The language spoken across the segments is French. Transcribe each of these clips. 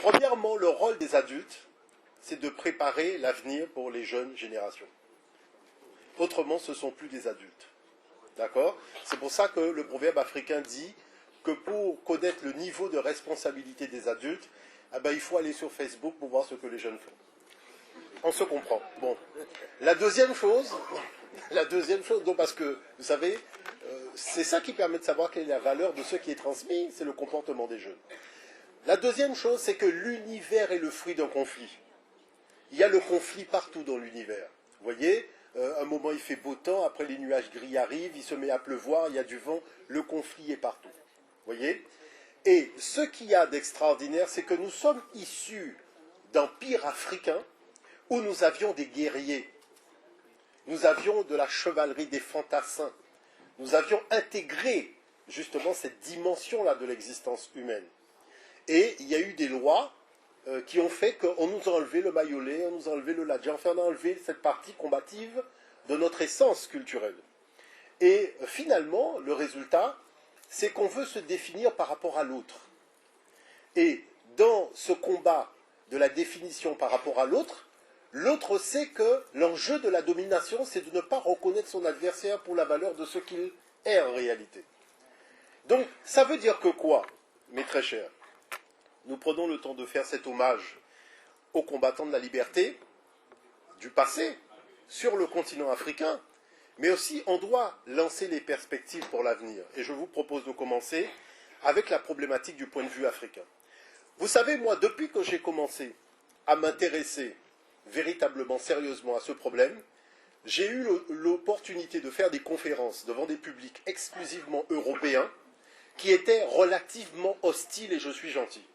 Premièrement, le rôle des adultes, c'est de préparer l'avenir pour les jeunes générations. Autrement, ce ne sont plus des adultes. D'accord? C'est pour ça que le proverbe africain dit que pour connaître le niveau de responsabilité des adultes, eh ben, il faut aller sur Facebook pour voir ce que les jeunes font. On se comprend. Bon. La deuxième chose, donc parce que, vous savez, c'est ça qui permet de savoir quelle est la valeur de ce qui est transmis, c'est le comportement des jeunes. La deuxième chose, c'est que l'univers est le fruit d'un conflit. Il y a le conflit partout dans l'univers. Vous voyez, un moment il fait beau temps, après les nuages gris arrivent, il se met à pleuvoir, il y a du vent, le conflit est partout. Vous voyez? Et ce qu'il y a d'extraordinaire, c'est que nous sommes issus d'empires africains où nous avions des guerriers, nous avions de la chevalerie, des fantassins, nous avions intégré justement cette dimension-là de l'existence humaine. Et il y a eu des lois qui ont fait qu'on nous a enlevé le maillolé, on nous a enlevé le ladja, enfin on a enlevé cette partie combative de notre essence culturelle. Et finalement, le résultat, c'est qu'on veut se définir par rapport à l'autre. Et dans ce combat de la définition par rapport à l'autre, l'autre sait que l'enjeu de la domination, c'est de ne pas reconnaître son adversaire pour la valeur de ce qu'il est en réalité. Donc, ça veut dire que quoi, mes très chers? Nous prenons le temps de faire cet hommage aux combattants de la liberté du passé sur le continent africain, mais aussi on doit lancer les perspectives pour l'avenir. Et je vous propose de commencer avec la problématique du point de vue africain. Vous savez, moi, depuis que j'ai commencé à m'intéresser véritablement, sérieusement à ce problème, j'ai eu l'opportunité de faire des conférences devant des publics exclusivement européens qui étaient relativement hostiles, et je suis gentil.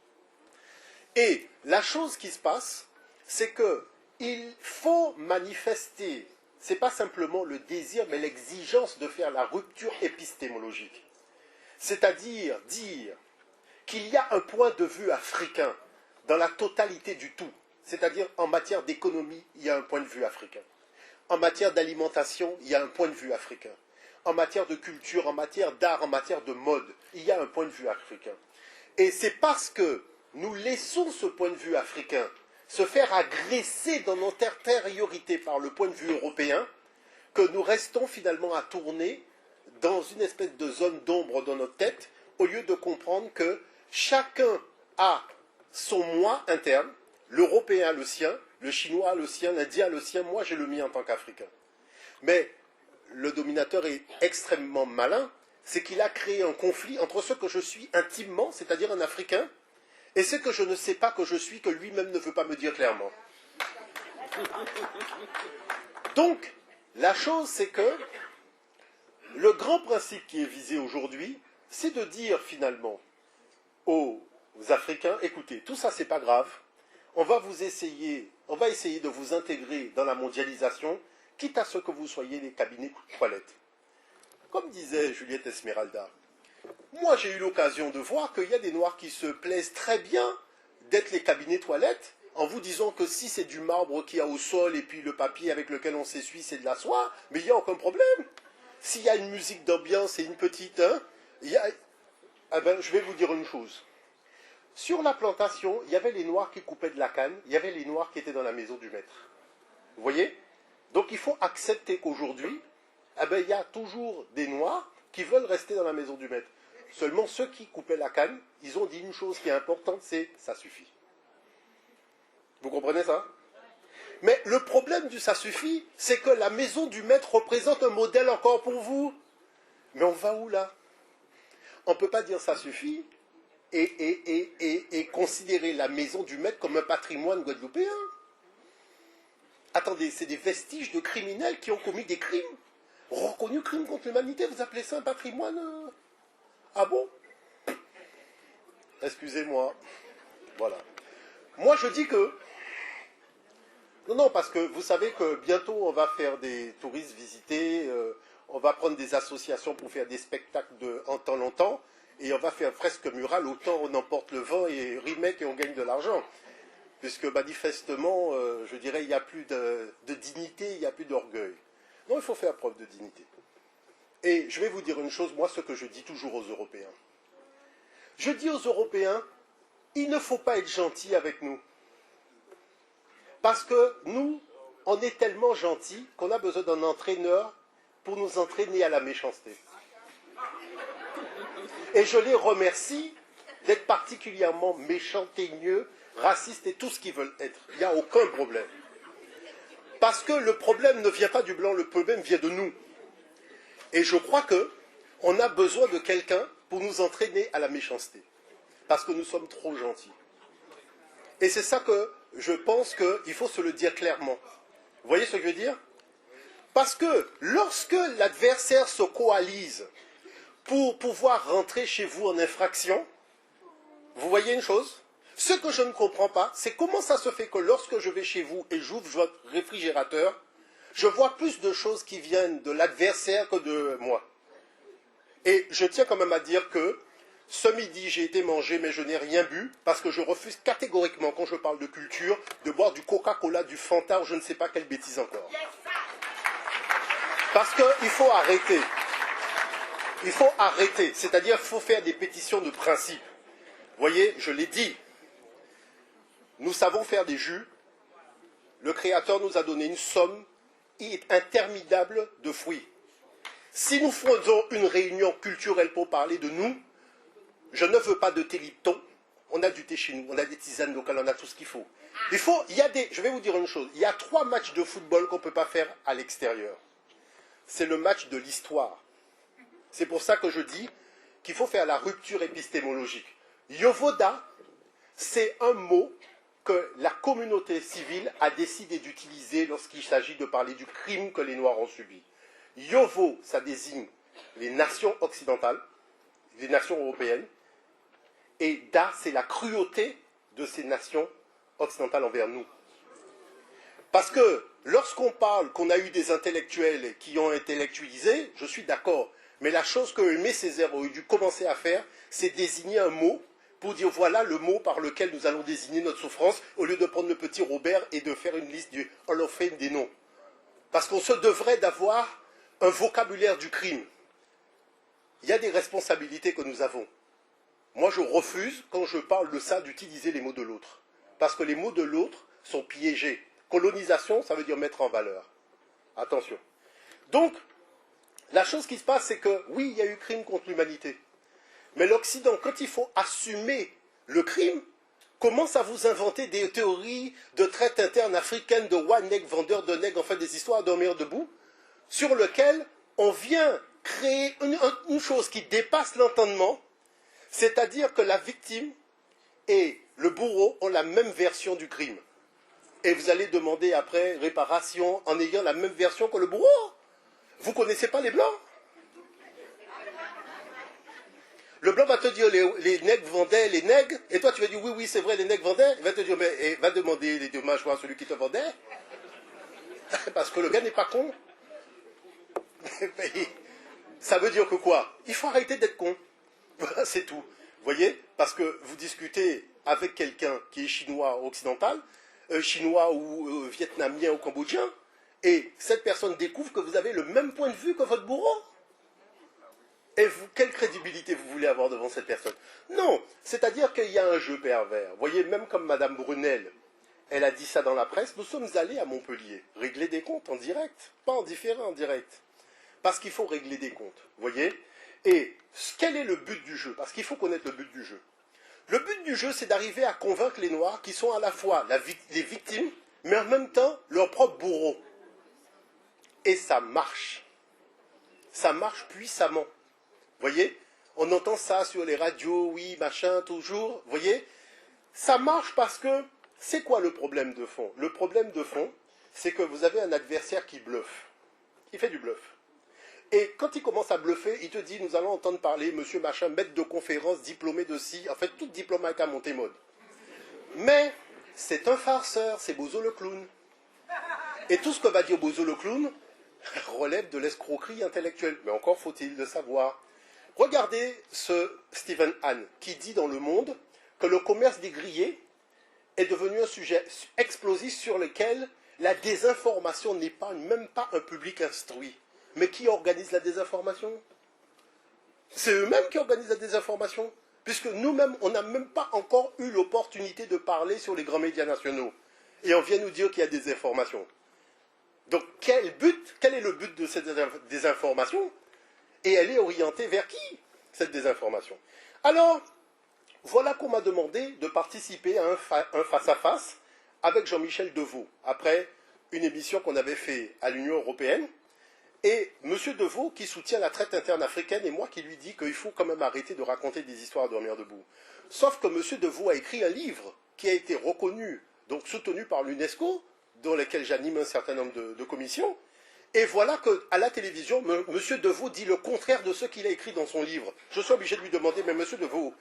Et la chose qui se passe, c'est qu'il faut manifester, ce n'est pas simplement le désir, mais l'exigence de faire la rupture épistémologique. C'est-à-dire dire qu'il y a un point de vue africain dans la totalité du tout. C'est-à-dire en matière d'économie, il y a un point de vue africain. En matière d'alimentation, il y a un point de vue africain. En matière de culture, en matière d'art, en matière de mode, il y a un point de vue africain. Et c'est parce que nous laissons ce point de vue africain se faire agresser dans notre intériorité par le point de vue européen que nous restons finalement à tourner dans une espèce de zone d'ombre dans notre tête au lieu de comprendre que chacun a son moi interne, l'Européen a le sien, le Chinois a le sien, l'Indien a le sien, moi j'ai le mien en tant qu'Africain. Mais le dominateur est extrêmement malin, c'est qu'il a créé un conflit entre ce que je suis intimement, c'est-à-dire un Africain, et ce que je ne sais pas que je suis, que lui-même ne veut pas me dire clairement. Donc, la chose c'est que le grand principe qui est visé aujourd'hui, c'est de dire finalement aux Africains, écoutez, tout ça c'est pas grave, on va essayer de vous intégrer dans la mondialisation, quitte à ce que vous soyez des cabinets toilettes. Comme disait Juliette Esmeralda, moi j'ai eu l'occasion de voir qu'il y a des Noirs qui se plaisent très bien d'être les cabinets toilettes, en vous disant que si c'est du marbre qu'il y a au sol et puis le papier avec lequel on s'essuie c'est de la soie, mais il n'y a aucun problème. S'il y a une musique d'ambiance et une petite, je vais vous dire une chose. Sur la plantation, il y avait les Noirs qui coupaient de la canne, il y avait les Noirs qui étaient dans la maison du maître. Vous voyez? Donc il faut accepter qu'aujourd'hui, il y a toujours des Noirs qui veulent rester dans la maison du maître. Seulement ceux qui coupaient la canne, ils ont dit une chose qui est importante, c'est « ça suffit ». Vous comprenez ça? Mais le problème du « ça suffit », c'est que la maison du maître représente un modèle encore pour vous. Mais on va où là? On ne peut pas dire « ça suffit » et considérer la maison du maître comme un patrimoine guadeloupéen. Attendez, c'est des vestiges de criminels qui ont commis des crimes, reconnus crimes contre l'humanité, vous appelez ça un patrimoine? Ah bon? Excusez-moi. Voilà. Moi je dis que... Non, parce que vous savez que bientôt on va faire des touristes visités, on va prendre des associations pour faire des spectacles en temps longtemps, et on va faire fresque murale autant on emporte le vent et remake et on gagne de l'argent. Puisque manifestement, je dirais, il n'y a plus de dignité, il n'y a plus d'orgueil. Non, il faut faire preuve de dignité. Et je vais vous dire une chose, moi, ce que je dis toujours aux Européens. Je dis aux Européens, il ne faut pas être gentil avec nous. Parce que nous, on est tellement gentils qu'on a besoin d'un entraîneur pour nous entraîner à la méchanceté. Et je les remercie d'être particulièrement méchants, teigneux, racistes et tout ce qu'ils veulent être. Il n'y a aucun problème. Parce que le problème ne vient pas du blanc, le problème vient de nous. Et je crois qu'on a besoin de quelqu'un pour nous entraîner à la méchanceté. Parce que nous sommes trop gentils. Et c'est ça que je pense qu'il faut se le dire clairement. Vous voyez ce que je veux dire? Parce que lorsque l'adversaire se coalise pour pouvoir rentrer chez vous en infraction, vous voyez une chose? Ce que je ne comprends pas, c'est comment ça se fait que lorsque je vais chez vous et j'ouvre votre réfrigérateur, je vois plus de choses qui viennent de l'adversaire que de moi. Et je tiens quand même à dire que ce midi, j'ai été manger, mais je n'ai rien bu, parce que je refuse catégoriquement, quand je parle de culture, de boire du Coca-Cola, du Fanta, ou je ne sais pas quelle bêtise encore. Parce qu'il faut arrêter. Il faut arrêter. C'est-à-dire qu'il faut faire des pétitions de principe. Vous voyez, je l'ai dit. Nous savons faire des jus. Le Créateur nous a donné une somme interminable de fruits. Si nous faisons une réunion culturelle pour parler de nous, je ne veux pas de thé Lipton. On a du thé chez nous, on a des tisanes locales, on a tout ce qu'il faut. Je vais vous dire une chose. Il y a 3 matchs de football qu'on ne peut pas faire à l'extérieur. C'est le match de l'histoire. C'est pour ça que je dis qu'il faut faire la rupture épistémologique. Yovoda, c'est un mot que la communauté civile a décidé d'utiliser lorsqu'il s'agit de parler du crime que les Noirs ont subi. Yovo, ça désigne les nations occidentales, les nations européennes, et Da, c'est la cruauté de ces nations occidentales envers nous. Parce que lorsqu'on parle qu'on a eu des intellectuels qui ont intellectualisé, je suis d'accord, mais la chose que Aimé Césaire aurait dû commencer à faire, c'est désigner un mot pour dire voilà le mot par lequel nous allons désigner notre souffrance, au lieu de prendre le petit Robert et de faire une liste du Hall of Fame des noms. Parce qu'on se devrait d'avoir un vocabulaire du crime. Il y a des responsabilités que nous avons. Moi, je refuse, quand je parle de ça, d'utiliser les mots de l'autre. Parce que les mots de l'autre sont piégés. Colonisation, ça veut dire mettre en valeur. Attention. Donc, la chose qui se passe, c'est que, oui, il y a eu crime contre l'humanité. Mais l'Occident, quand il faut assumer le crime, commence à vous inventer des théories de traite interne africaine, de roi nègre, vendeur de nègre, enfin des histoires à dormir debout, sur lesquelles on vient créer une chose qui dépasse l'entendement, c'est-à-dire que la victime et le bourreau ont la même version du crime. Et vous allez demander après réparation en ayant la même version que le bourreau. Vous ne connaissez pas les Blancs? Le Blanc va te dire les nègres vendaient les nègres, et toi tu vas dire oui, c'est vrai, les nègres vendaient. Il va te dire, mais va demander les dommages à celui qui te vendait. Parce que le gars n'est pas con. Ça veut dire que quoi? Il faut arrêter d'être con. Voilà, c'est tout. Vous voyez? Parce que vous discutez avec quelqu'un qui est chinois ou occidental, chinois ou vietnamien ou cambodgien, et cette personne découvre que vous avez le même point de vue que votre bourreau. Et vous, quelle crédibilité vous voulez avoir devant cette personne? Non, c'est-à-dire qu'il y a un jeu pervers. Vous voyez, même comme Madame Brunel, elle a dit ça dans la presse, nous sommes allés à Montpellier régler des comptes en direct, pas en différé, en direct. Parce qu'il faut régler des comptes, vous voyez? Et quel est le but du jeu? Parce qu'il faut connaître le but du jeu. Le but du jeu, c'est d'arriver à convaincre les Noirs qui sont à la fois les victimes, mais en même temps leurs propres bourreaux. Et ça marche. Ça marche puissamment. Vous voyez? On entend ça sur les radios, oui, machin, toujours. Vous voyez? Ça marche parce que, c'est quoi le problème de fond? Le problème de fond, c'est que vous avez un adversaire qui bluffe. Il fait du bluff. Et quand il commence à bluffer, il te dit, nous allons entendre parler, monsieur machin, maître de conférence, diplômé de ci, en fait, tout diplôme avec un monté mode. Mais, c'est un farceur, c'est Bozo le clown. Et tout ce que va dire Bozo le clown relève de l'escroquerie intellectuelle. Mais encore faut-il le savoir. Regardez ce Stephen Hahn, qui dit dans Le Monde que le commerce des grillés est devenu un sujet explosif sur lequel la désinformation n'est même pas un public instruit. Mais qui organise la désinformation? C'est eux-mêmes qui organisent la désinformation. puisque nous-mêmes, on n'a même pas encore eu l'opportunité de parler sur les grands médias nationaux. Et on vient nous dire qu'il y a des informations. Donc, quel est le but de cette désinformation? Et elle est orientée vers qui, cette désinformation? Alors, voilà qu'on m'a demandé de participer à un face-à-face avec Jean-Michel Deveau, après une émission qu'on avait fait à l'Union européenne. Et M. Deveau, qui soutient la traite interne africaine, et moi qui lui dis qu'il faut quand même arrêter de raconter des histoires à dormir debout. Sauf que M. Deveau a écrit un livre qui a été reconnu, donc soutenu par l'UNESCO, dans lequel j'anime un certain nombre de commissions. Et voilà qu'à la télévision, M. Deveau dit le contraire de ce qu'il a écrit dans son livre. Je suis obligé de lui demander, mais M. Deveau,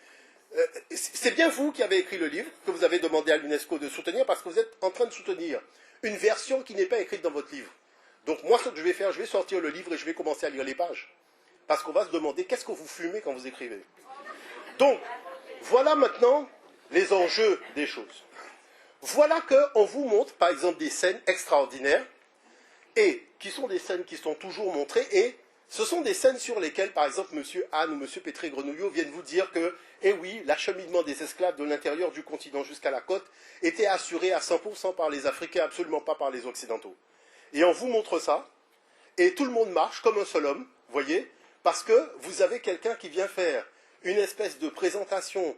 c'est bien vous qui avez écrit le livre, que vous avez demandé à l'UNESCO de soutenir, parce que vous êtes en train de soutenir une version qui n'est pas écrite dans votre livre. Donc moi, ce que je vais faire, je vais sortir le livre et je vais commencer à lire les pages. Parce qu'on va se demander, qu'est-ce que vous fumez quand vous écrivez? Donc, voilà maintenant les enjeux des choses. Voilà qu'on vous montre, par exemple, des scènes extraordinaires, et qui sont des scènes qui sont toujours montrées, et ce sont des scènes sur lesquelles, par exemple, M. Anne ou M. Pétré-Grenouillot viennent vous dire que, eh oui, l'acheminement des esclaves de l'intérieur du continent jusqu'à la côte était assuré à 100% par les Africains, absolument pas par les Occidentaux. Et on vous montre ça, et tout le monde marche comme un seul homme, voyez, parce que vous avez quelqu'un qui vient faire une espèce de présentation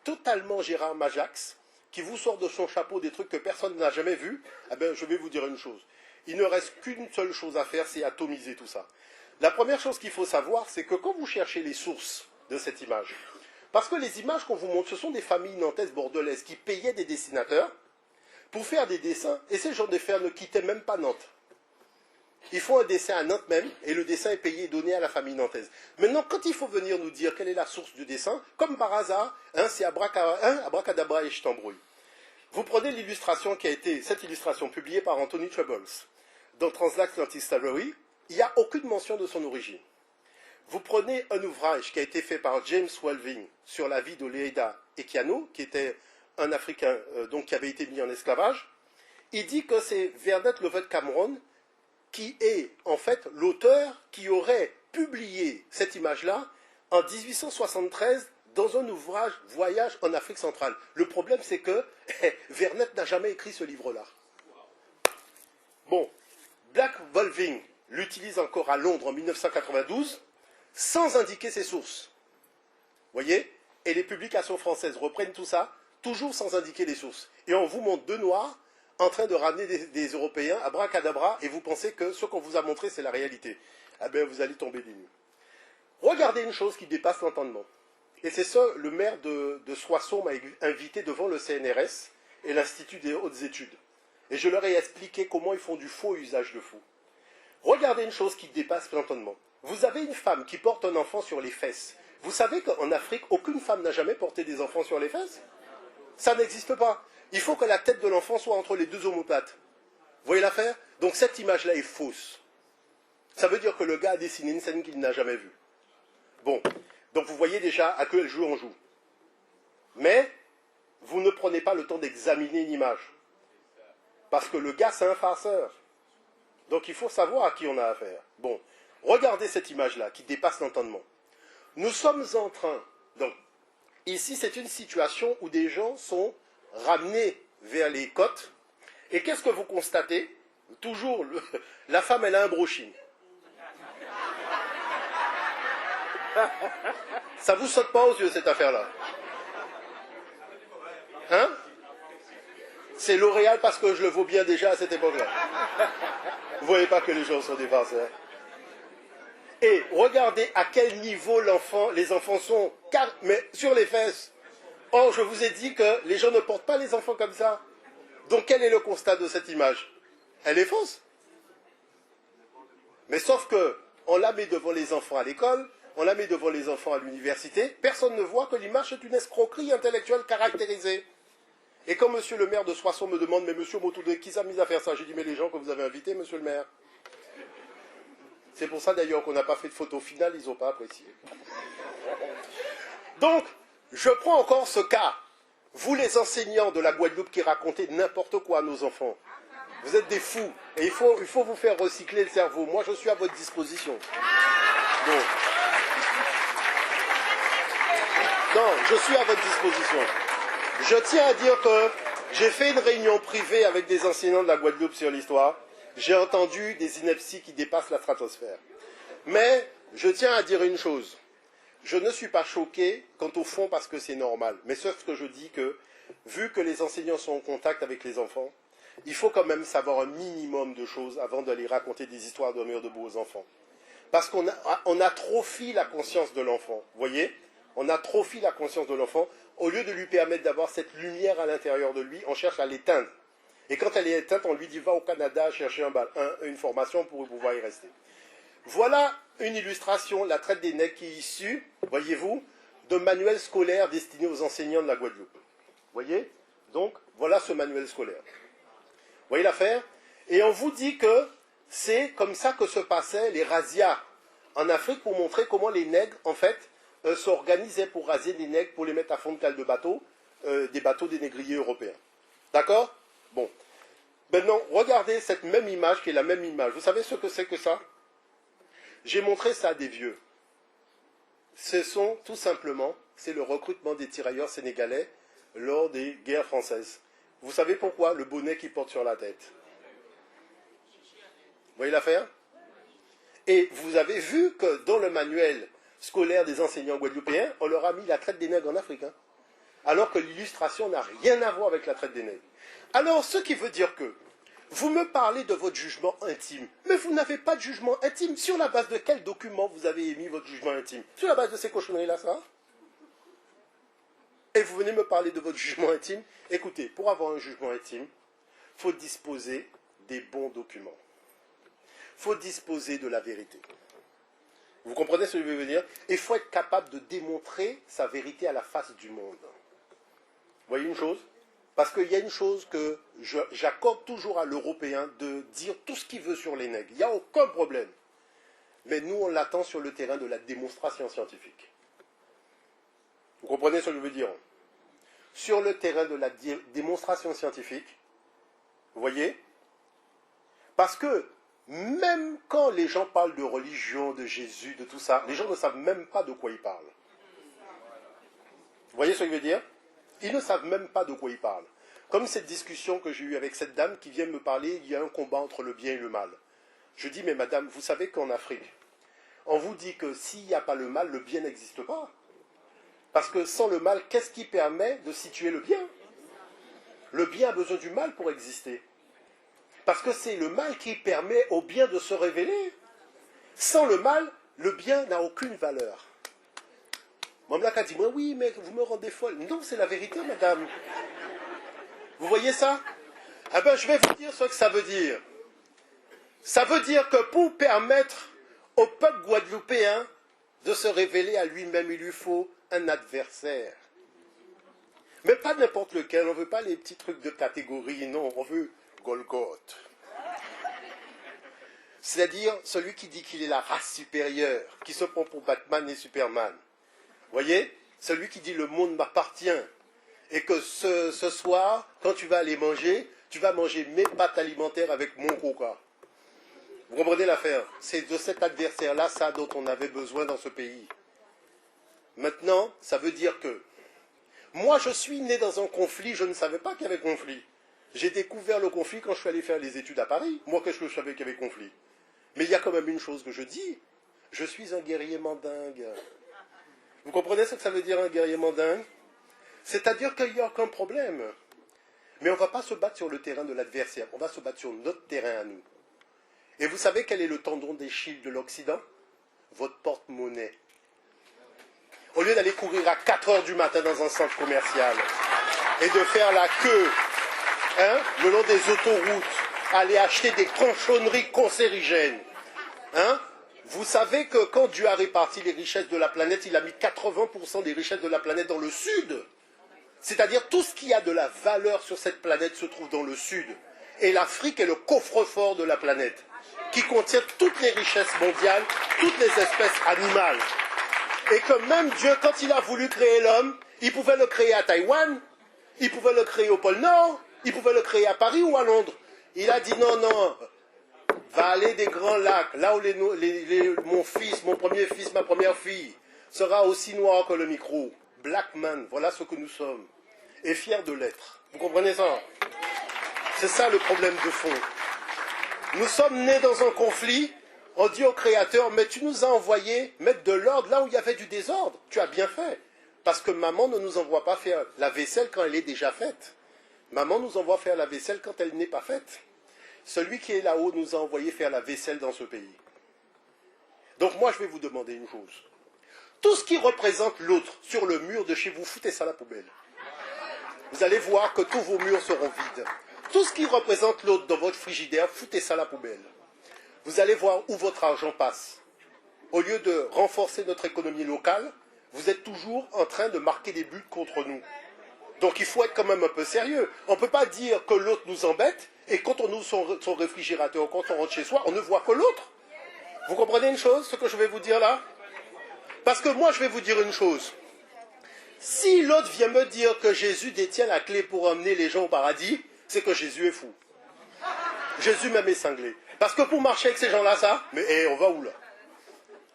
totalement Gérard Majax, qui vous sort de son chapeau des trucs que personne n'a jamais vus. Eh bien, je vais vous dire une chose. Il ne reste qu'une seule chose à faire, c'est atomiser tout ça. La première chose qu'il faut savoir, c'est que quand vous cherchez les sources de cette image, parce que les images qu'on vous montre, ce sont des familles nantaises bordelaises qui payaient des dessinateurs pour faire des dessins, et ces gens d'affaires ne quittaient même pas Nantes. Ils font un dessin à Nantes même, et le dessin est payé et donné à la famille nantaise. Maintenant, quand il faut venir nous dire quelle est la source du dessin, comme par hasard, c'est abracadabra et je t'embrouille. Vous prenez l'illustration qui a été, cette illustration publiée par Anthony Troubles dans Transatlantic Story, il n'y a aucune mention de son origine. Vous prenez un ouvrage qui a été fait par James Walving sur la vie de Leida Ekiano, qui était un Africain donc qui avait été mis en esclavage. Il dit que c'est Vernet Lovett Cameron qui est en fait l'auteur qui aurait publié cette image-là en 1873 dans un ouvrage Voyage en Afrique centrale. Le problème, c'est que Vernet n'a jamais écrit ce livre-là. Bon, Black Volving l'utilise encore à Londres en 1992, sans indiquer ses sources. Vous voyez? Et les publications françaises reprennent tout ça, toujours sans indiquer les sources. Et on vous montre deux noirs en train de ramener des Européens à abracadabra, et vous pensez que ce qu'on vous a montré, c'est la réalité. Eh bien, vous allez tomber des nues. Regardez une chose qui dépasse l'entendement. Et c'est ça, le maire de Soissons m'a invité devant le CNRS et l'Institut des hautes études. Et je leur ai expliqué comment ils font du faux usage de faux. Regardez une chose qui dépasse l'entendement. Vous avez une femme qui porte un enfant sur les fesses. Vous savez qu'en Afrique, aucune femme n'a jamais porté des enfants sur les fesses? Ça n'existe pas. Il faut que la tête de l'enfant soit entre les deux omoplates. Vous voyez l'affaire? Donc cette image-là est fausse. Ça veut dire que le gars a dessiné une scène qu'il n'a jamais vue. Bon, donc vous voyez déjà à quel jeu on joue. Mais vous ne prenez pas le temps d'examiner une image. Parce que le gars, c'est un farceur. Donc il faut savoir à qui on a affaire. Bon, regardez cette image-là qui dépasse l'entendement. Nous sommes en train... Donc, ici, c'est une situation où des gens sont ramenés vers les côtes. Et qu'est-ce que vous constatez? Toujours, la femme, elle a un broching. Ça vous saute pas aux yeux, cette affaire-là? Hein? C'est L'Oréal parce que je le vaux bien déjà à cette époque-là. Vous voyez pas que les gens sont des farceurs. Et regardez à quel niveau les enfants sont, mais sur les fesses. Or, je vous ai dit que les gens ne portent pas les enfants comme ça. Donc, quel est le constat de cette image? Elle est fausse. Mais sauf que, on la met devant les enfants à l'école, on la met devant les enfants à l'université, personne ne voit que l'image est une escroquerie intellectuelle caractérisée. Et quand monsieur le maire de Soissons me demande, mais monsieur Motoudé, qui s'est mis à faire ça? J'ai dit, mais les gens que vous avez invités, monsieur le maire. C'est pour ça d'ailleurs qu'on n'a pas fait de photo finale, ils n'ont pas apprécié. Donc, je prends encore ce cas. Vous les enseignants de la Guadeloupe qui racontez n'importe quoi à nos enfants, vous êtes des fous. Et il faut vous faire recycler le cerveau. Moi, je suis à votre disposition. Bon. Non, je suis à votre disposition. Je tiens à dire que j'ai fait une réunion privée avec des enseignants de la Guadeloupe sur l'histoire. J'ai entendu des inepties qui dépassent la stratosphère. Mais je tiens à dire une chose. Je ne suis pas choqué quant au fond parce que c'est normal. Mais sauf que je dis que, vu que les enseignants sont en contact avec les enfants, il faut quand même savoir un minimum de choses avant d'aller raconter des histoires de murs debout aux enfants. Parce qu'on atrophie la conscience de l'enfant. Vous voyez? On atrophie la conscience de l'enfant. Au lieu de lui permettre d'avoir cette lumière à l'intérieur de lui, on cherche à l'éteindre. Et quand elle est éteinte, on lui dit va au Canada chercher une formation pour pouvoir y rester. Voilà une illustration, la traite des nègres qui est issue, voyez-vous, d'un manuel scolaire destiné aux enseignants de la Guadeloupe. Voyez? Donc, voilà ce manuel scolaire. Vous voyez l'affaire? Et on vous dit que c'est comme ça que se passaient les razzias en Afrique pour montrer comment les nègres, en fait, s'organisaient pour raser des nègres, pour les mettre à fond de cale de bateau, des bateaux des négriers européens. D'accord? Bon. Maintenant, regardez cette même image qui est la même image. Vous savez ce que c'est que ça? J'ai montré ça à des vieux. Ce sont tout simplement, c'est le recrutement des tirailleurs sénégalais lors des guerres françaises. Vous savez pourquoi? Le bonnet qu'ils portent sur la tête. Vous voyez l'affaire? Et vous avez vu que dans le manuel scolaire des enseignants guadeloupéens, on leur a mis la traite des nègres en Afrique. Hein, alors que l'illustration n'a rien à voir avec la traite des nègres. Alors, ce qui veut dire que vous me parlez de votre jugement intime, mais vous n'avez pas de jugement intime. Sur la base de quel document vous avez émis votre jugement intime? Sur la base de ces cochonneries-là, ça? Et vous venez me parler de votre jugement intime? Écoutez, pour avoir un jugement intime, il faut disposer des bons documents. Il faut disposer de la vérité. Vous comprenez ce que je veux dire? Il faut être capable de démontrer sa vérité à la face du monde. Vous voyez une chose? Parce qu'il y a une chose que j'accorde toujours à l'Européen de dire tout ce qu'il veut sur les nègres. Il n'y a aucun problème. Mais nous, on l'attend sur le terrain de la démonstration scientifique. Vous comprenez ce que je veux dire? Sur le terrain de la démonstration scientifique, vous voyez? Parce que même quand les gens parlent de religion, de Jésus, de tout ça, les gens ne savent même pas de quoi ils parlent. Vous voyez ce que je veux dire? Ils ne savent même pas de quoi ils parlent. Comme cette discussion que j'ai eue avec cette dame qui vient me parler, il y a un combat entre le bien et le mal. Je dis, mais madame, vous savez qu'en Afrique, on vous dit que s'il n'y a pas le mal, le bien n'existe pas. Parce que sans le mal, qu'est-ce qui permet de situer le bien? Le bien a besoin du mal pour exister. Parce que c'est le mal qui permet au bien de se révéler. Sans le mal, le bien n'a aucune valeur. Mamlaka dit, moi oui, mais vous me rendez folle. Non, c'est la vérité, madame. Vous voyez ça? Eh bien, je vais vous dire ce que ça veut dire. Ça veut dire que pour permettre au peuple guadeloupéen de se révéler à lui-même, il lui faut un adversaire. Mais pas n'importe lequel, on ne veut pas les petits trucs de catégorie, non, on veut Golgoth. C'est-à-dire celui qui dit qu'il est la race supérieure, qui se prend pour Batman et Superman. Vous voyez? Celui qui dit le monde m'appartient. Et que ce soir, quand tu vas aller manger, tu vas manger mes pâtes alimentaires avec mon coca. Vous comprenez l'affaire? C'est de cet adversaire-là, ça, dont on avait besoin dans ce pays. Maintenant, ça veut dire que moi, je suis né dans un conflit, je ne savais pas qu'il y avait conflit. J'ai découvert le conflit quand je suis allé faire les études à Paris. Moi, qu'est-ce que je savais qu'il y avait conflit? Mais il y a quand même une chose que je dis. Je suis un guerrier mandingue. Vous comprenez ce que ça veut dire, un guerrier mandingue? C'est-à-dire qu'il n'y a aucun problème. Mais on ne va pas se battre sur le terrain de l'adversaire. On va se battre sur notre terrain à nous. Et vous savez quel est le tendon d'Achille de l'Occident? Votre porte-monnaie. Au lieu d'aller courir à 4 heures du matin dans un centre commercial et de faire la queue le long des autoroutes, aller acheter des cochonneries cancérigènes, vous savez que quand Dieu a réparti les richesses de la planète, il a mis 80% des richesses de la planète dans le sud. C'est-à-dire tout ce qui a de la valeur sur cette planète se trouve dans le sud. Et l'Afrique est le coffre-fort de la planète, qui contient toutes les richesses mondiales, toutes les espèces animales. Et que même Dieu, quand il a voulu créer l'homme, il pouvait le créer à Taïwan, il pouvait le créer au pôle Nord, il pouvait le créer à Paris ou à Londres. Il a dit non, non, va aller des grands lacs, là où mon fils, mon premier fils, ma première fille, sera aussi noir que le micro, black man, voilà ce que nous sommes, et fiers de l'être. Vous comprenez ça? C'est ça le problème de fond. Nous sommes nés dans un conflit, on dit au Créateur, mais tu nous as envoyé mettre de l'ordre là où il y avait du désordre. Tu as bien fait, parce que maman ne nous envoie pas faire la vaisselle quand elle est déjà faite. Maman nous envoie faire la vaisselle quand elle n'est pas faite. Celui qui est là-haut nous a envoyé faire la vaisselle dans ce pays. Donc moi je vais vous demander une chose. Tout ce qui représente l'autre sur le mur de chez vous, foutez ça à la poubelle. Vous allez voir que tous vos murs seront vides. Tout ce qui représente l'autre dans votre frigidaire, foutez ça à la poubelle. Vous allez voir où votre argent passe. Au lieu de renforcer notre économie locale, vous êtes toujours en train de marquer des buts contre nous. Donc il faut être quand même un peu sérieux. On ne peut pas dire que l'autre nous embête et quand on ouvre son réfrigérateur, quand on rentre chez soi, on ne voit que l'autre. Vous comprenez une chose, ce que je vais vous dire là? Parce que moi je vais vous dire une chose. Si l'autre vient me dire que Jésus détient la clé pour emmener les gens au paradis, c'est que Jésus est fou. Jésus même est cinglé. Parce que pour marcher avec ces gens-là, ça, mais on va où là?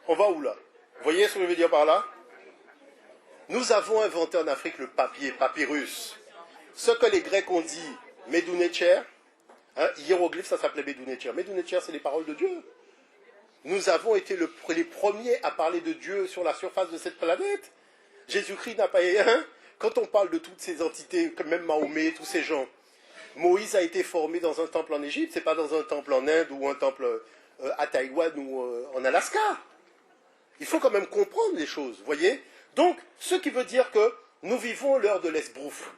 On va où là? Vous voyez ce que je veux dire par là? Nous avons inventé en Afrique le papier, papyrus. Ce que les Grecs ont dit, Medunetcher, hiéroglyphe, ça s'appelait Medunetcher. Medunetcher, c'est les paroles de Dieu. Nous avons été les premiers à parler de Dieu sur la surface de cette planète. Jésus-Christ n'a pas... Quand on parle de toutes ces entités, comme même Mahomet, tous ces gens, Moïse a été formé dans un temple en Égypte, c'est pas dans un temple en Inde ou un temple à Taïwan ou en Alaska. Il faut quand même comprendre les choses, vous voyez? Donc, ce qui veut dire que nous vivons l'heure de l'esbrouf.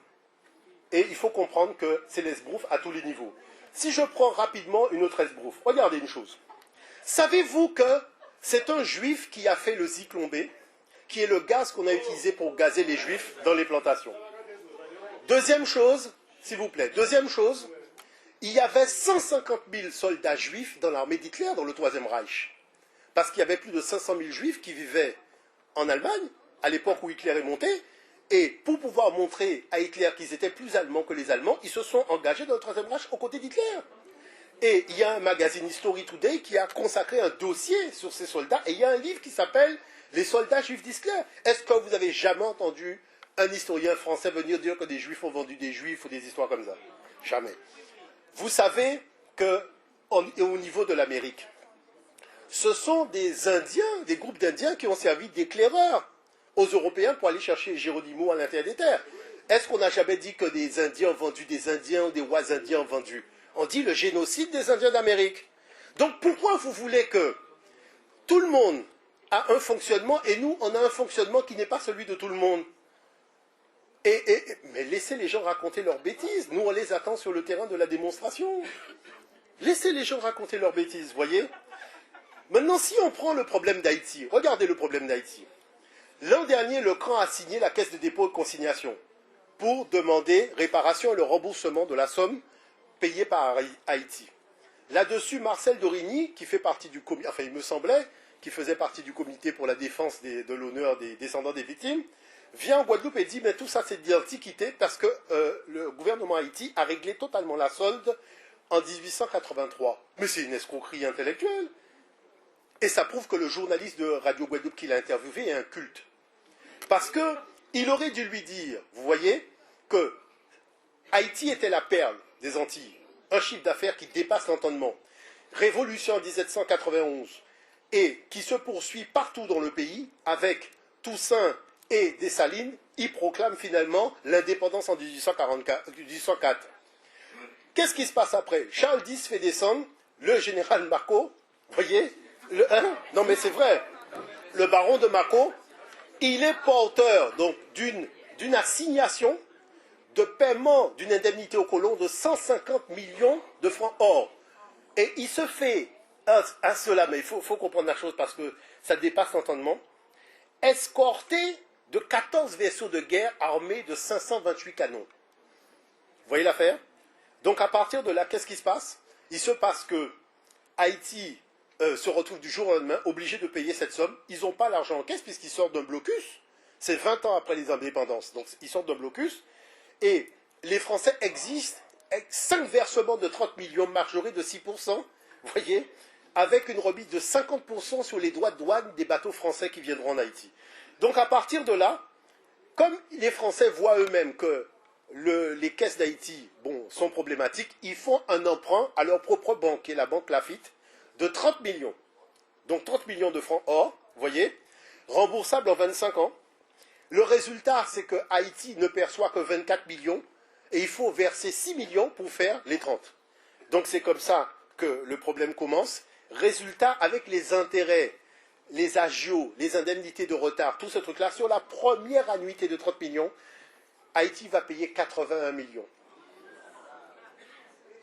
Et il faut comprendre que c'est l'esbrouf à tous les niveaux. Si je prends rapidement une autre esbrouf, regardez une chose. Savez-vous que c'est un juif qui a fait le zyklon B, qui est le gaz qu'on a utilisé pour gazer les juifs dans les plantations? Deuxième chose, s'il vous plaît, deuxième chose, il y avait 150 000 soldats juifs dans l'armée d'Hitler, dans le Troisième Reich. Parce qu'il y avait plus de 500 000 juifs qui vivaient en Allemagne, à l'époque où Hitler est monté, et pour pouvoir montrer à Hitler qu'ils étaient plus allemands que les Allemands, ils se sont engagés dans le Troisième Reich aux côtés d'Hitler. Et il y a un magazine History Today qui a consacré un dossier sur ces soldats, et il y a un livre qui s'appelle « Les soldats juifs d'Hitler ». Est-ce que vous avez jamais entendu un historien français venir dire que des juifs ont vendu des juifs ou des histoires comme ça? Jamais. Vous savez qu'au niveau de l'Amérique, ce sont des Indiens, des groupes d'Indiens qui ont servi d'éclaireurs aux Européens pour aller chercher Géronimo à l'intérieur des terres. Est-ce qu'on n'a jamais dit que des Indiens ont vendu des Indiens ou des Ouasindiens ont vendu? On dit le génocide des Indiens d'Amérique. Donc pourquoi vous voulez que tout le monde a un fonctionnement et nous, on a un fonctionnement qui n'est pas celui de tout le monde? Mais laissez les gens raconter leurs bêtises. Nous, on les attend sur le terrain de la démonstration. Laissez les gens raconter leurs bêtises, voyez? Maintenant, si on prend le problème d'Haïti, regardez le problème d'Haïti. L'an dernier, le CRAN a signé la caisse de dépôt et de consignation pour demander réparation et le remboursement de la somme payée par Haïti. Là-dessus, Marcel Dorigny, qui fait partie du comité, enfin il me semblait, qui faisait partie du comité pour la défense de l'honneur des descendants des victimes, vient en Guadeloupe et dit, mais tout ça c'est de l'antiquité parce que le gouvernement Haïti a réglé totalement la solde en 1883. Mais c'est une escroquerie intellectuelle. Et ça prouve que le journaliste de Radio Guadeloupe qui l'a interviewé est un culte. Parce qu'il aurait dû lui dire, vous voyez, que Haïti était la perle des Antilles, un chiffre d'affaires qui dépasse l'entendement. Révolution en 1791 et qui se poursuit partout dans le pays avec Toussaint et Dessalines, il proclame finalement l'indépendance en 1804. Qu'est-ce qui se passe après? Charles X fait descendre le général Marco, vous voyez, non mais c'est vrai, le baron de Marco, il est porteur donc d'une assignation de paiement d'une indemnité aux colons de 150 millions de francs or. Et il se fait à cela, mais il faut comprendre la chose parce que ça dépasse l'entendement, escorté de 14 vaisseaux de guerre armés de 528 canons. Vous voyez l'affaire? Donc à partir de là, qu'est-ce qui se passe? Il se passe que Haïti se retrouve du jour au lendemain obligé de payer cette somme. Ils n'ont pas l'argent en caisse puisqu'ils sortent d'un blocus. C'est 20 ans après les indépendances. Donc ils sortent d'un blocus. Et les Français existent, 5 versements de 30 millions majorés de 6%, vous voyez, avec une remise de 50% sur les droits de douane des bateaux français qui viendront en Haïti. Donc à partir de là, comme les Français voient eux-mêmes que les caisses d'Haïti sont problématiques, ils font un emprunt à leur propre banque, qui est la banque Laffitte, de 30 millions. Donc 30 millions de francs or, vous voyez, remboursable en 25 ans. Le résultat, c'est que Haïti ne perçoit que 24 millions et il faut verser 6 millions pour faire les 30. Donc c'est comme ça que le problème commence. Résultat, avec les intérêts, les agios, les indemnités de retard, tout ce truc-là, sur la première annuité de 30 millions, Haïti va payer 81 millions.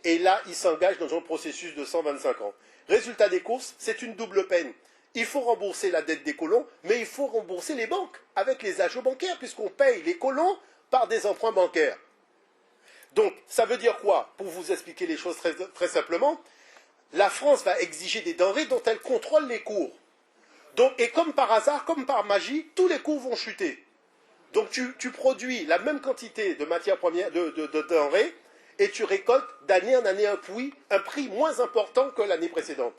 Et là, il s'engage dans un processus de 125 ans. Résultat des courses, c'est une double peine. Il faut rembourser la dette des colons, mais il faut rembourser les banques avec les agios bancaires, puisqu'on paye les colons par des emprunts bancaires. Donc, ça veut dire quoi? Pour vous expliquer les choses très simplement, la France va exiger des denrées dont elle contrôle les cours. Donc, et comme par hasard, comme par magie, tous les cours vont chuter. Donc, tu produis la même quantité de matières premières, de denrées, et tu récoltes d'année en année un prix moins important que l'année précédente.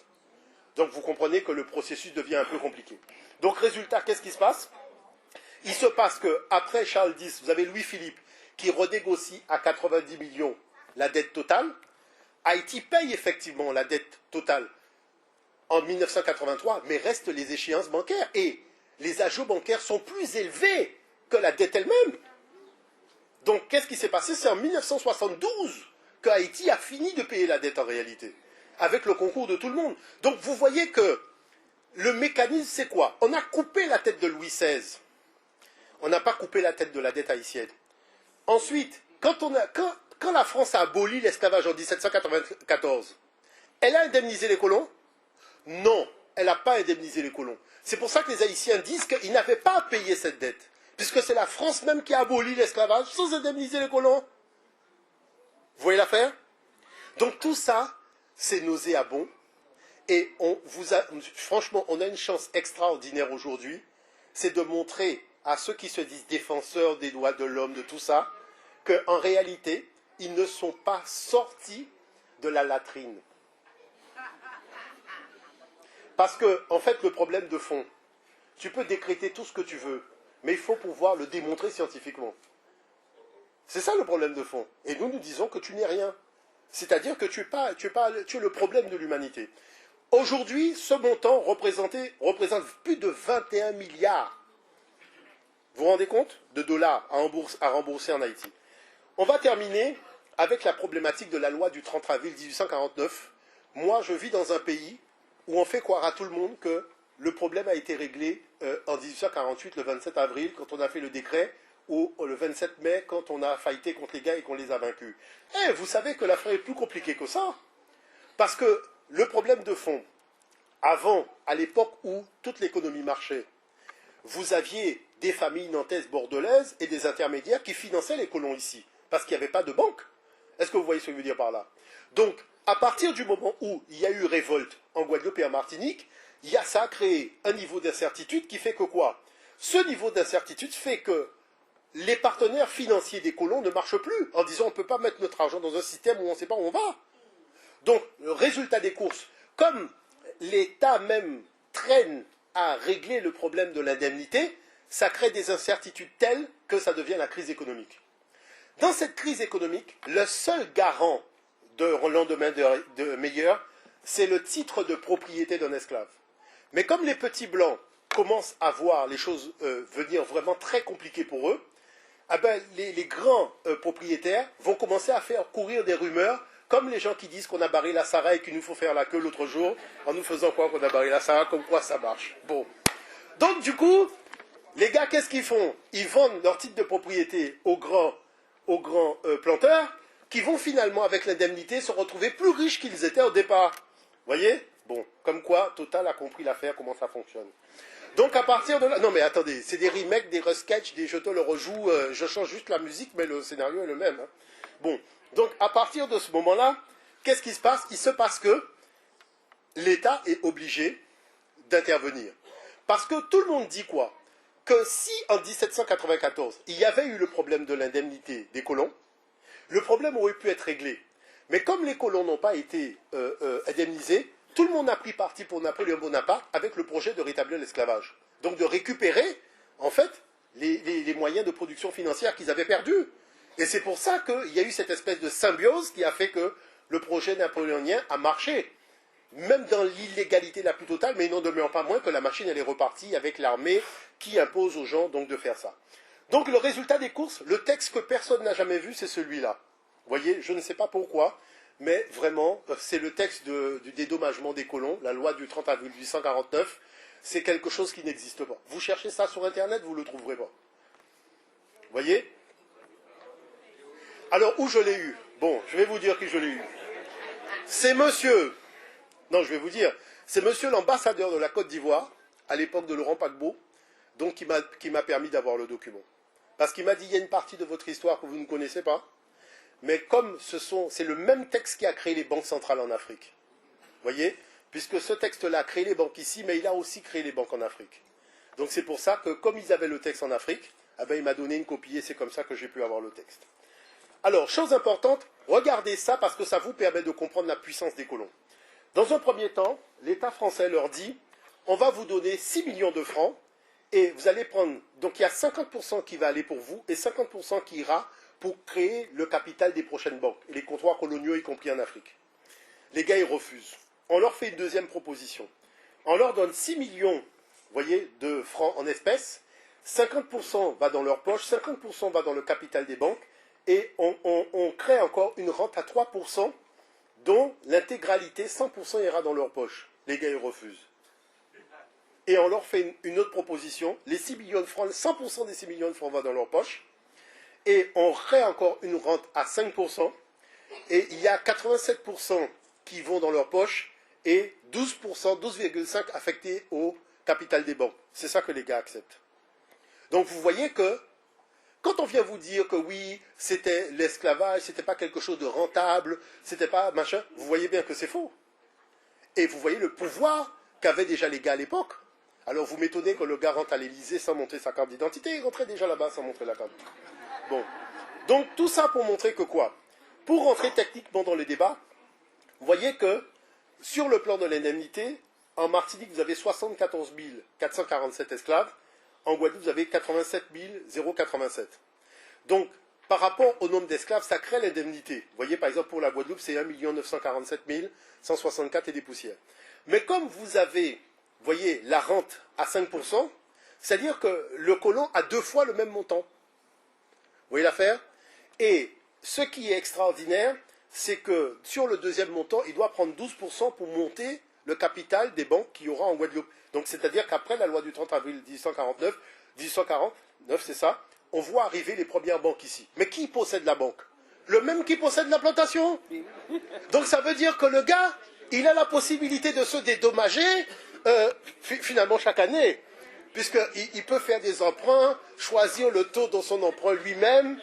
Donc vous comprenez que le processus devient un peu compliqué. Donc résultat, qu'est-ce qui se passe? Il se passe qu'après Charles X, vous avez Louis-Philippe qui renégocie à 90 millions la dette totale. Haïti paye effectivement la dette totale en 1983, mais restent les échéances bancaires. Et les agios bancaires sont plus élevés que la dette elle-même. Donc qu'est-ce qui s'est passé? C'est en 1972 que Haïti a fini de payer la dette en réalité, avec le concours de tout le monde. Donc vous voyez que le mécanisme, c'est quoi? On a coupé la tête de Louis XVI. On n'a pas coupé la tête de la dette haïtienne. Ensuite, quand la France a aboli l'esclavage en 1794, elle a indemnisé les colons? Non, elle n'a pas indemnisé les colons. C'est pour ça que les Haïtiens disent qu'ils n'avaient pas à payer cette dette, puisque c'est la France même qui a aboli l'esclavage sans indemniser les colons. Vous voyez l'affaire? Donc tout ça, c'est nauséabond. Et franchement, on a une chance extraordinaire aujourd'hui, c'est de montrer à ceux qui se disent défenseurs des droits de l'homme, de tout ça, qu'en réalité, ils ne sont pas sortis de la latrine. Parce que, en fait, le problème de fond, tu peux décréter tout ce que tu veux, mais il faut pouvoir le démontrer scientifiquement. C'est ça le problème de fond. Et nous disons que tu n'es rien. C'est-à-dire que tu es le problème de l'humanité. Aujourd'hui, ce montant représente plus de 21 milliards. Vous vous rendez compte? De dollars à rembourser en Haïti. On va terminer avec la problématique de la loi du 30 avril 1849. Moi, je vis dans un pays où on fait croire à tout le monde que le problème a été réglé en 1848, le 27 avril, quand on a fait le décret, ou le 27 mai, quand on a fighté contre les gars et qu'on les a vaincus. Eh, vous savez que l'affaire est plus compliquée que ça. Parce que le problème de fond, avant, à l'époque où toute l'économie marchait, vous aviez des familles nantaises bordelaises et des intermédiaires qui finançaient les colons ici, parce qu'il n'y avait pas de banque. Est-ce que vous voyez ce que je veux dire par là? Donc, à partir du moment où il y a eu révolte en Guadeloupe et en Martinique, ça a créé un niveau d'incertitude qui fait que quoi? Ce niveau d'incertitude fait que les partenaires financiers des colons ne marchent plus, en disant on ne peut pas mettre notre argent dans un système où on ne sait pas où on va. Donc, le résultat des courses, comme l'État même traîne à régler le problème de l'indemnité, ça crée des incertitudes telles que ça devient la crise économique. Dans cette crise économique, le seul garant d'un lendemain meilleur, c'est le titre de propriété d'un esclave. Mais comme les petits blancs commencent à voir les choses venir vraiment très compliquées pour eux, eh ben, les grands propriétaires vont commencer à faire courir des rumeurs, comme les gens qui disent qu'on a barré la Sarah et qu'il nous faut faire la queue l'autre jour, en nous faisant croire qu'on a barré la Sarah, comme quoi ça marche. Bon. Donc du coup, les gars, qu'est-ce qu'ils font? Ils vendent leur titre de propriété aux grands planteurs, qui vont finalement, avec l'indemnité, se retrouver plus riches qu'ils étaient au départ. Vous voyez? Bon, comme quoi, Total a compris l'affaire, comment ça fonctionne. Donc à partir de là... Non mais attendez, c'est des remakes, des resketchs, des je te le rejoue, je change juste la musique, mais le scénario est le même. Hein. Bon, donc à partir de ce moment-là, qu'est-ce qui se passe? Il se passe que l'État est obligé d'intervenir. Parce que tout le monde dit quoi? Que si en 1794, il y avait eu le problème de l'indemnité des colons, le problème aurait pu être réglé. Mais comme les colons n'ont pas été indemnisés, tout le monde a pris parti pour Napoléon Bonaparte avec le projet de rétablir l'esclavage. Donc de récupérer, en fait, les moyens de production financière qu'ils avaient perdus. Et c'est pour ça qu'il y a eu cette espèce de symbiose qui a fait que le projet napoléonien a marché. Même dans l'illégalité la plus totale, mais il n'en demeure pas moins que la machine elle est repartie avec l'armée qui impose aux gens donc de faire ça. Donc le résultat des courses, le texte que personne n'a jamais vu, c'est celui-là. Vous voyez, je ne sais pas pourquoi, mais vraiment, c'est le texte du dédommagement des colons, la loi du 30 avril 1849, c'est quelque chose qui n'existe pas. Vous cherchez ça sur Internet, vous ne le trouverez pas. Vous voyez? Alors, où je l'ai eu? Bon, je vais vous dire qui je l'ai eu. C'est monsieur, non, je vais vous dire, c'est monsieur l'ambassadeur de la Côte d'Ivoire, à l'époque de Laurent Gbagbo, donc qui m'a permis d'avoir le document. Parce qu'il m'a dit, il y a une partie de votre histoire que vous ne connaissez pas, mais comme c'est le même texte qui a créé les banques centrales en Afrique. Vous voyez? Puisque ce texte-là a créé les banques ici, mais il a aussi créé les banques en Afrique. Donc c'est pour ça que, comme ils avaient le texte en Afrique, eh ben, il m'a donné une copie et c'est comme ça que j'ai pu avoir le texte. Alors, chose importante, regardez ça parce que ça vous permet de comprendre la puissance des colons. Dans un premier temps, l'État français leur dit, on va vous donner 6 millions de francs et vous allez prendre, donc il y a 50% qui va aller pour vous et 50% qui ira pour créer le capital des prochaines banques, et les comptoirs coloniaux y compris en Afrique. Les gars, ils refusent. On leur fait une deuxième proposition. On leur donne 6 millions, vous voyez, de francs en espèces, 50% va dans leur poche, 50% va dans le capital des banques, et on crée encore une rente à 3%, dont l'intégralité, 100% ira dans leur poche. Les gars, ils refusent. Et on leur fait une autre proposition, les 6 millions de francs, 100% des 6 millions de francs va dans leur poche, et on crée encore une rente à 5%, et il y a 87% qui vont dans leur poche, et 12%, 12,5% affectés au capital des banques. C'est ça que les gars acceptent. Donc vous voyez que, quand on vient vous dire que oui, c'était l'esclavage, c'était pas quelque chose de rentable, c'était pas machin, vous voyez bien que c'est faux. Et vous voyez le pouvoir qu'avaient déjà les gars à l'époque. Alors vous m'étonnez que le gars rentre à l'Élysée sans montrer sa carte d'identité, il rentrait déjà là-bas sans montrer la carte. Bon. Donc tout ça pour montrer que quoi? Pour rentrer techniquement dans le débat, vous voyez que sur le plan de l'indemnité, en Martinique, vous avez 74 447 esclaves, en Guadeloupe, vous avez 87 087. Donc, par rapport au nombre d'esclaves, ça crée l'indemnité. Vous voyez, par exemple, pour la Guadeloupe, c'est 1 947 164 et des poussières. Mais comme vous avez, vous voyez, la rente à 5%, c'est-à-dire que le colon a 2 fois le même montant. Vous voyez l'affaire? Et ce qui est extraordinaire, c'est que sur le deuxième montant, il doit prendre 12% pour monter le capital des banques qu'il y aura en Guadeloupe. Donc c'est-à-dire qu'après la loi du 30 avril 1849, c'est ça, on voit arriver les premières banques ici. Mais qui possède la banque? Le même qui possède la plantation. Donc ça veut dire que le gars, il a la possibilité de se dédommager finalement chaque année. Puisqu'il peut faire des emprunts, choisir le taux dans son emprunt lui-même,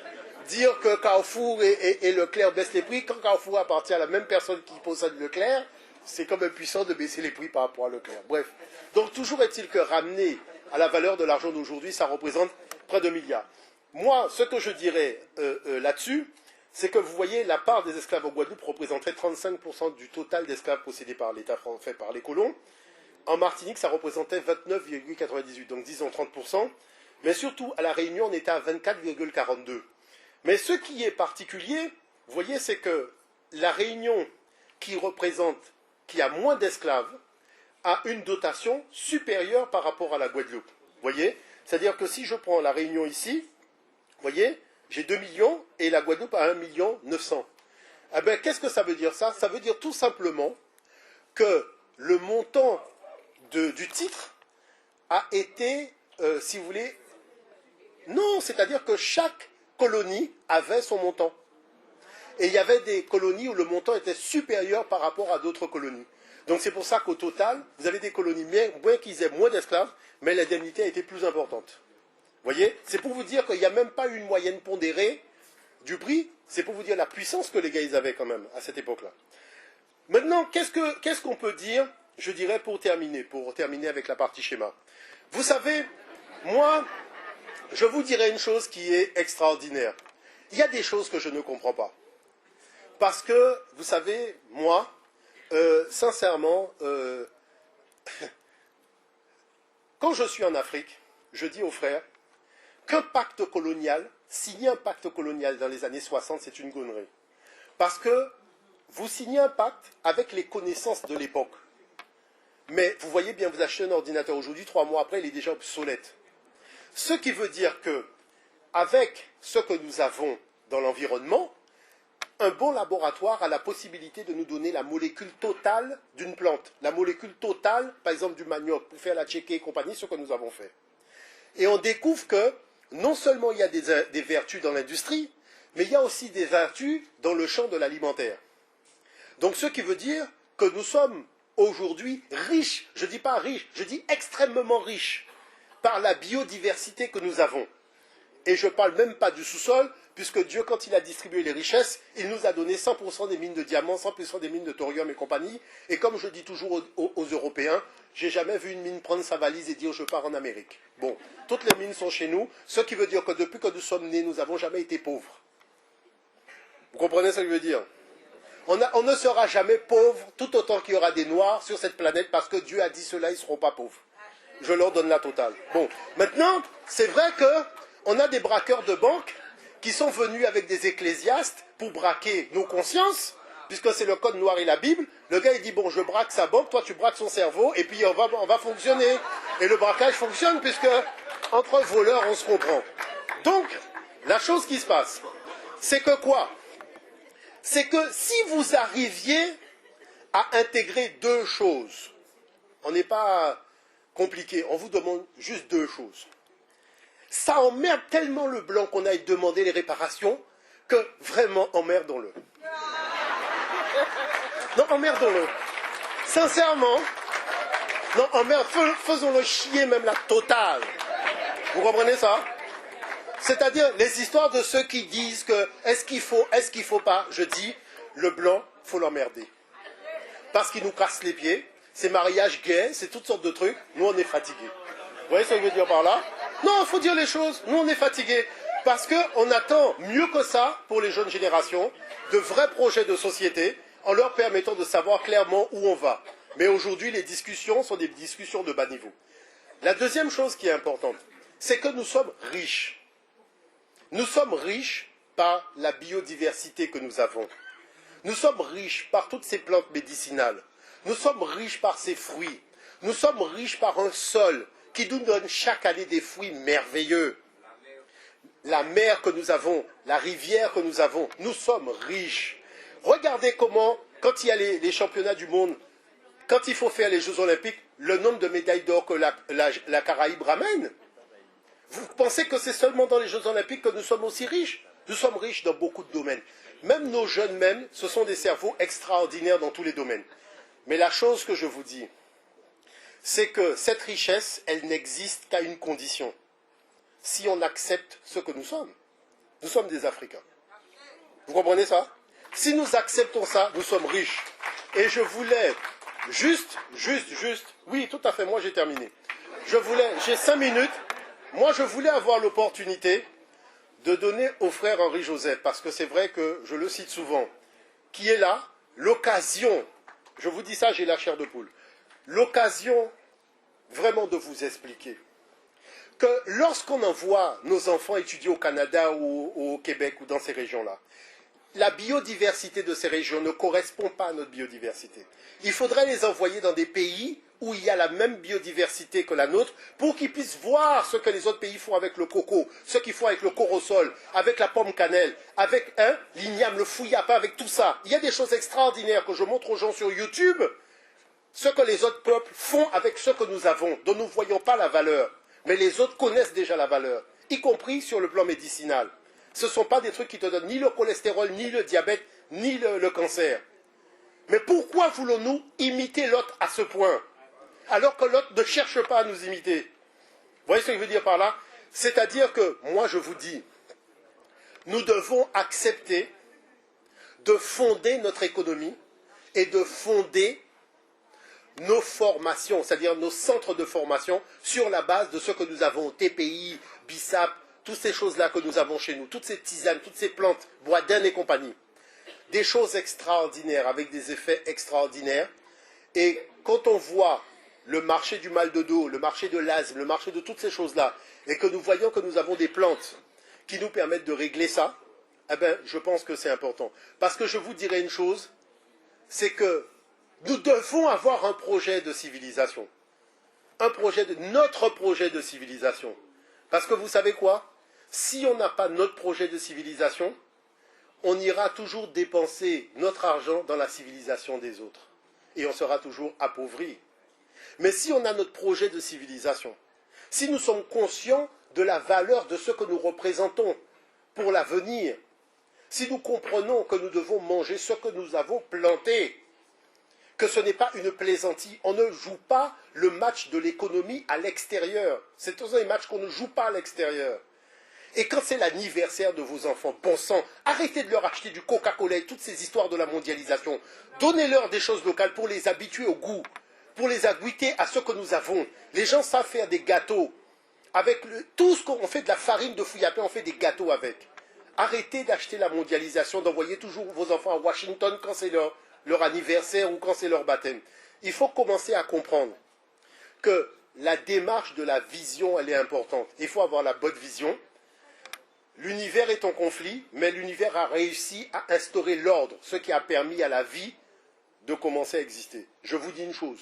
dire que Carrefour et Leclerc baissent les prix. Quand Carrefour appartient à la même personne qui possède Leclerc, c'est comme impuissant de baisser les prix par rapport à Leclerc. Bref. Donc toujours est-il que ramener à la valeur de l'argent d'aujourd'hui, ça représente près de milliards. Moi, ce que je dirais là-dessus, c'est que vous voyez, la part des esclaves en Guadeloupe représenterait 35% du total d'esclaves possédés par l'État français, par les colons. En Martinique, ça représentait 29,98, donc disons 30%. Mais surtout, à La Réunion, on était à 24,42. Mais ce qui est particulier, vous voyez, c'est que La Réunion, qui a moins d'esclaves, a une dotation supérieure par rapport à la Guadeloupe. Vous voyez? C'est-à-dire que si je prends La Réunion ici, vous voyez, j'ai 2 millions et la Guadeloupe a 1 900 000. Eh bien, qu'est-ce que ça veut dire ça? Ça veut dire tout simplement que le montant du titre a été, si vous voulez, non, c'est-à-dire que chaque colonie avait son montant. Et il y avait des colonies où le montant était supérieur par rapport à d'autres colonies. Donc c'est pour ça qu'au total, vous avez des colonies, bien qu'ils aient moins d'esclaves, mais l'indemnité a été plus importante. Vous voyez? C'est pour vous dire qu'il n'y a même pas eu une moyenne pondérée du prix, c'est pour vous dire la puissance que les gars ils avaient quand même à cette époque-là. Maintenant, qu'est-ce qu'on peut dire, je dirais, pour terminer avec la partie schéma? Vous savez, moi, je vous dirais une chose qui est extraordinaire. Il y a des choses que je ne comprends pas. Parce que, vous savez, moi, sincèrement, quand je suis en Afrique, je dis aux frères, qu'un pacte colonial, signer un pacte colonial dans les années 60, c'est une connerie. Parce que vous signez un pacte avec les connaissances de l'époque. Mais vous voyez bien, vous achetez un ordinateur aujourd'hui, 3 mois après, il est déjà obsolète. Ce qui veut dire que, avec ce que nous avons dans l'environnement, un bon laboratoire a la possibilité de nous donner la molécule totale d'une plante. La molécule totale, par exemple, du manioc, pour faire la tchéké et compagnie, ce que nous avons fait. Et on découvre que, non seulement il y a des vertus dans l'industrie, mais il y a aussi des vertus dans le champ de l'alimentaire. Donc, ce qui veut dire que nous sommes aujourd'hui riches, je ne dis pas riches, je dis extrêmement riches, par la biodiversité que nous avons. Et je ne parle même pas du sous-sol, puisque Dieu, quand il a distribué les richesses, il nous a donné 100% des mines de diamants, 100% des mines de thorium et compagnie. Et comme je dis toujours aux Européens, j'ai jamais vu une mine prendre sa valise et dire je pars en Amérique. Bon, toutes les mines sont chez nous, ce qui veut dire que depuis que nous sommes nés, nous n'avons jamais été pauvres. Vous comprenez ce que je veux dire? On ne sera jamais pauvre tout autant qu'il y aura des noirs sur cette planète, parce que Dieu a dit cela, ils ne seront pas pauvres. Je leur donne la totale. Bon, maintenant, c'est vrai qu'on a des braqueurs de banque qui sont venus avec des ecclésiastes pour braquer nos consciences, puisque c'est le code noir et la Bible. Le gars, il dit, bon, je braque sa banque, toi, tu braques son cerveau, et puis on va fonctionner. Et le braquage fonctionne, puisque entre voleurs, on se comprend. Donc, la chose qui se passe, c'est que quoi? C'est que si vous arriviez à intégrer 2 choses, on n'est pas compliqué, on vous demande juste 2 choses. Ça emmerde tellement le blanc qu'on aille demander les réparations que vraiment emmerdons-le. Non, emmerdons-le. Sincèrement, non, faisons-le chier même la totale. Vous comprenez ça? C'est-à-dire les histoires de ceux qui disent que est-ce qu'il faut pas, je dis, le blanc, faut l'emmerder. Parce qu'il nous casse les pieds, c'est mariage gay, c'est toutes sortes de trucs, nous on est fatigués. Vous voyez ce que je veux dire par là? Non, il faut dire les choses, nous on est fatigués. Parce qu'on attend mieux que ça pour les jeunes générations, de vrais projets de société, en leur permettant de savoir clairement où on va. Mais aujourd'hui, les discussions sont des discussions de bas niveau. La deuxième chose qui est importante, c'est que nous sommes riches. Nous sommes riches par la biodiversité que nous avons. Nous sommes riches par toutes ces plantes médicinales. Nous sommes riches par ces fruits. Nous sommes riches par un sol qui nous donne chaque année des fruits merveilleux. La mer que nous avons, la rivière que nous avons, nous sommes riches. Regardez comment, quand il y a les championnats du monde, quand il faut faire les Jeux Olympiques, le nombre de médailles d'or que la Caraïbe ramène. Vous pensez que c'est seulement dans les Jeux Olympiques que nous sommes aussi riches? Nous sommes riches dans beaucoup de domaines. Même nos jeunes ce sont des cerveaux extraordinaires dans tous les domaines. Mais la chose que je vous dis, c'est que cette richesse, elle n'existe qu'à une condition. Si on accepte ce que nous sommes. Nous sommes des Africains. Vous comprenez ça? Si nous acceptons ça, nous sommes riches. Et je voulais juste, oui, tout à fait, moi j'ai terminé. J'ai 5 minutes. Moi, je voulais avoir l'opportunité de donner au frère Henri Joseph, parce que c'est vrai que je le cite souvent, qui est là, l'occasion, je vous dis ça, j'ai la chair de poule, l'occasion vraiment de vous expliquer que lorsqu'on envoie nos enfants étudier au Canada ou au Québec ou dans ces régions-là, la biodiversité de ces régions ne correspond pas à notre biodiversité. Il faudrait les envoyer dans des pays où il y a la même biodiversité que la nôtre, pour qu'ils puissent voir ce que les autres pays font avec le coco, ce qu'ils font avec le corosol, avec la pomme cannelle, avec l'igname, le fouillapa, avec tout ça. Il y a des choses extraordinaires que je montre aux gens sur YouTube, ce que les autres peuples font avec ce que nous avons, dont nous ne voyons pas la valeur. Mais les autres connaissent déjà la valeur, y compris sur le plan médicinal. Ce ne sont pas des trucs qui te donnent ni le cholestérol, ni le diabète, ni le cancer. Mais pourquoi voulons-nous imiter l'autre à ce point, alors que l'autre ne cherche pas à nous imiter? Vous voyez ce que je veux dire par là? C'est-à-dire que, moi je vous dis, nous devons accepter de fonder notre économie et de fonder nos formations, c'est-à-dire nos centres de formation, sur la base de ce que nous avons, TPI, BISAP, toutes ces choses-là que nous avons chez nous, toutes ces tisanes, toutes ces plantes, bois d'Inde et compagnie. Des choses extraordinaires, avec des effets extraordinaires. Et quand on voit le marché du mal de dos, le marché de l'asthme, le marché de toutes ces choses-là, et que nous voyons que nous avons des plantes qui nous permettent de régler ça, eh bien, je pense que c'est important. Parce que je vous dirai une chose, c'est que nous devons avoir un projet de civilisation. Notre projet de civilisation. Parce que vous savez quoi? Si on n'a pas notre projet de civilisation, on ira toujours dépenser notre argent dans la civilisation des autres. Et on sera toujours appauvri. Mais si on a notre projet de civilisation, si nous sommes conscients de la valeur de ce que nous représentons pour l'avenir, si nous comprenons que nous devons manger ce que nous avons planté, que ce n'est pas une plaisanterie, on ne joue pas le match de l'économie à l'extérieur. C'est tous un match qu'on ne joue pas à l'extérieur. Et quand c'est l'anniversaire de vos enfants, bon sang, arrêtez de leur acheter du Coca-Cola et toutes ces histoires de la mondialisation. Donnez-leur des choses locales pour les habituer au goût, pour les habituer à ce que nous avons. Les gens savent faire des gâteaux. Avec tout ce qu'on fait de la farine de fouillappé, on fait des gâteaux avec. Arrêtez d'acheter la mondialisation, d'envoyer toujours vos enfants à Washington quand c'est leur anniversaire ou quand c'est leur baptême. Il faut commencer à comprendre que la démarche de la vision, elle est importante. Il faut avoir la bonne vision. L'univers est en conflit, mais l'univers a réussi à instaurer l'ordre, ce qui a permis à la vie de commencer à exister. Je vous dis une chose,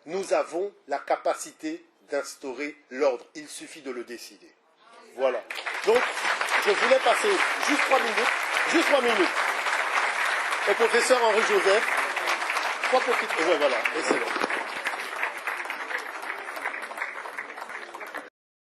nous avons la capacité d'instaurer l'ordre, il suffit de le décider. Voilà. Donc, je voulais passer juste 3 minutes, au professeur Henri Joseph. 3 petites... Ouais, voilà, et c'est bon.